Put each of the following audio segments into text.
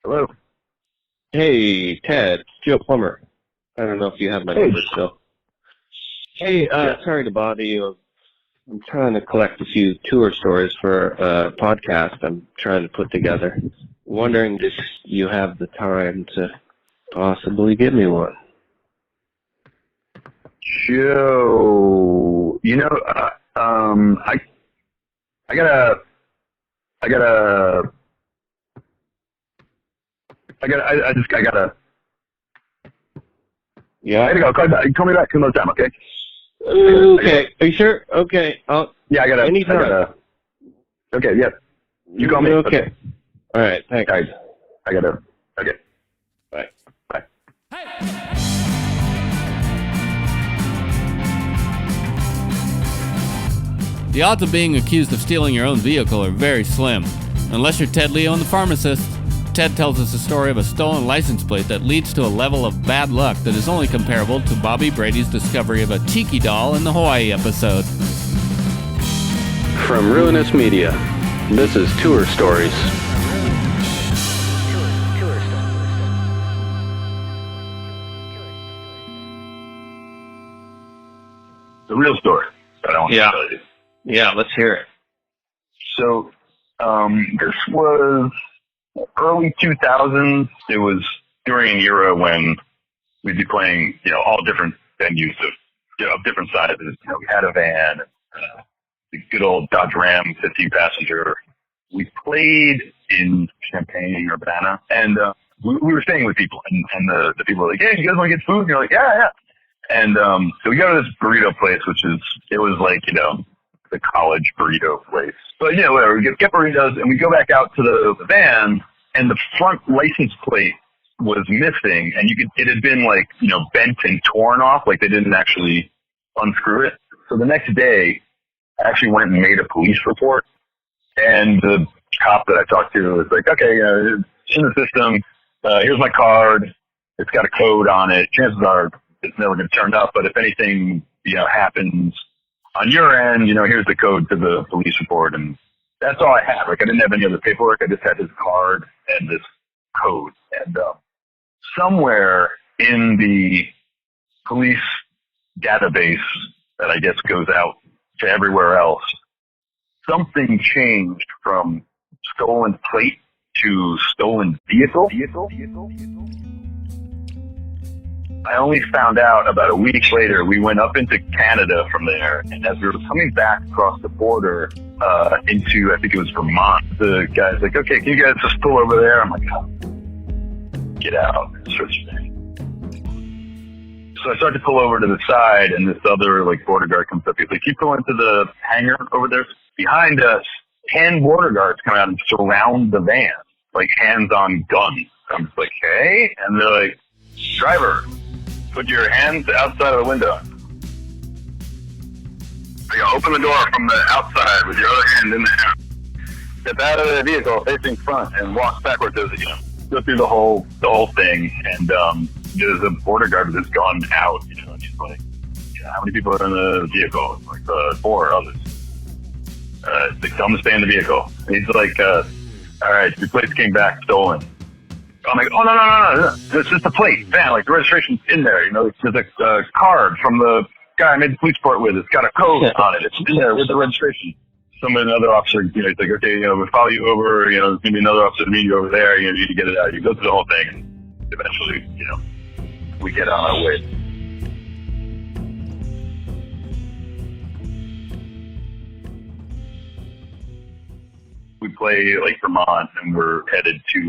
Hello. Hey, Ted, it's Joe Plumber. I don't know if you have my number still. Hey, sorry to bother you. I'm trying to collect a few tour stories for a podcast I'm trying to put together. Wondering if you have the time to possibly give me one. Joe, Yeah? I gotta go. Call me back another time, okay? Okay. Are you sure? Okay. Anytime. Okay, yeah. You call me. Okay. All right, thanks. Okay. Bye. Bye. The odds of being accused of stealing your own vehicle are very slim. Unless you're Ted Leo and the Pharmacists. Ted tells us a story of a stolen license plate that leads to a level of bad luck that is only comparable to Bobby Brady's discovery of a tiki doll in the Hawaii episode. From Ruinous Media, this is Tour Stories. The real story that I want to tell you. Yeah, let's hear it. So, this was early 2000s. It was during an era when we'd be playing, all different venues of different sizes. We had a van, the good old Dodge Ram 15 passenger. We played in Champaign, Urbana, and we were staying with people, and the people were like, "Hey, you guys want to get food?" And you're like, "Yeah." And so we go to this burrito place, it was like, the college burrito place. But, whatever, we get burritos, and we go back out to the van, and the front license plate was missing, and it had been, like, bent and torn off, like they didn't actually unscrew it. So the next day, I actually went and made a police report, and the cop that I talked to was like, "Okay, it's in the system, here's my card, it's got a code on it, chances are it's never going to turn up, but if anything, happens on your end, here's the code to the police report." And that's all I had. Like, I didn't have any other paperwork. I just had his card and this code. And somewhere in the police database that I guess goes out to everywhere else, something changed from stolen plate to stolen vehicle. I only found out about a week later. We went up into Canada from there, and as we were coming back across the border into, I think it was Vermont, the guy's like, "Okay, can you guys just pull over there?" I'm like, "Oh, get out." So I start to pull over to the side, and this other border guard comes up. He's like, "Keep going to the hangar over there." Behind us, 10 border guards come out and surround the van, like hands on guns. I'm just like, "Hey," and they're like, "Driver, put your hands outside of the window." So open the door from the outside with your other hand in there. Step out of the vehicle facing front and walk backwards as go through the whole thing. And there's a border guard with his gun out, and he's like, "How many people are in the vehicle?" Like 4 others. They tell him to stay in the vehicle. And he's like, "All right, your plates came back stolen." I'm like, "Oh, no. It's just a plate, man. Like, the registration's in there. There's a card from the guy I made the police report with. It's got a code on it. It's in there with the registration." Another officer, he's like, "Okay, we'll follow you over. There's going to be another officer to meet you over there. You need to get it out." You go through the whole thing, and eventually, we get on our way. We play Vermont, and we're headed to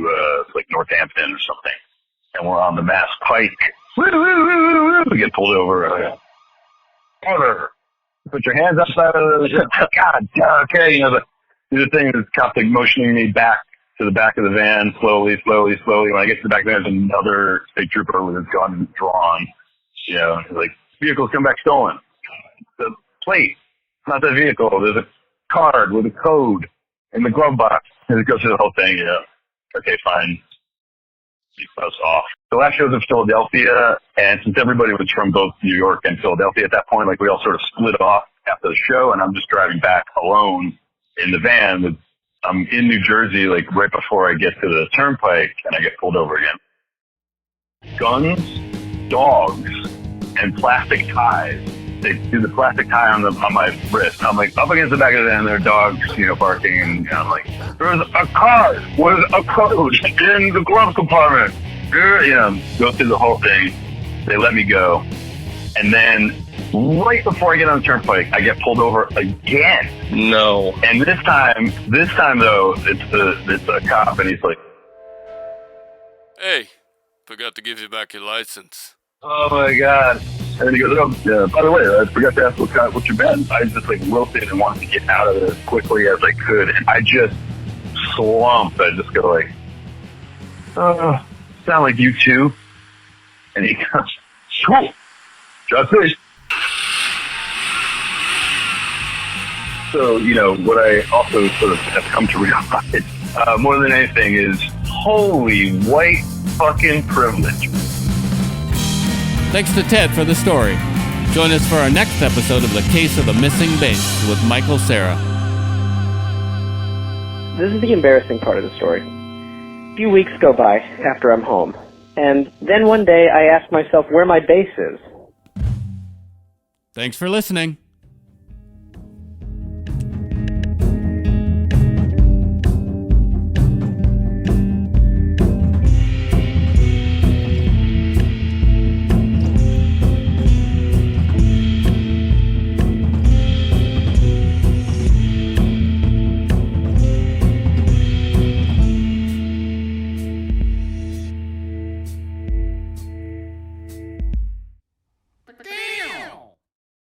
Northampton or something, and we're on the Mass Pike. We get pulled over. Order. Put your hands outside of the God. Okay, the thing is, cops motioning me back to the back of the van, slowly. When I get to the back, there's another state trooper with his gun drawn. He's like, "Vehicle's come back stolen." The plate, it's not the vehicle. There's a card with a code in the glove box, and it goes through the whole thing. Okay, fine. He buzz off. The last show was in Philadelphia, and since everybody was from both New York and Philadelphia at that point, we all sort of split off after the show, and I'm just driving back alone in the van with I'm in New Jersey, like right before I get to the turnpike, and I get pulled over again. Guns, dogs, and plastic ties. They do the plastic tie on my wrist. I'm like up against the back of the van. There are dogs, barking, and I'm like, there's a card with a code in the glove compartment. Go through the whole thing. They let me go, and then right before I get on the turnpike, I get pulled over again. No. And this time though, it's a cop, and he's like, "Hey, forgot to give you back your license." Oh my God. And he goes, oh, yeah, by the way, I forgot to ask what's your bad. I just wilted and wanted to get out of there as quickly as I could. And I just slumped. I just go sound like you too. And he goes, cool. Just this. So, what I also sort of have come to realize more than anything is holy white fucking privilege. Thanks to Ted for the story. Join us for our next episode of The Case of the Missing Bass with Michael Cera. This is the embarrassing part of the story. A few weeks go by after I'm home, and then one day I ask myself where my bass is. Thanks for listening.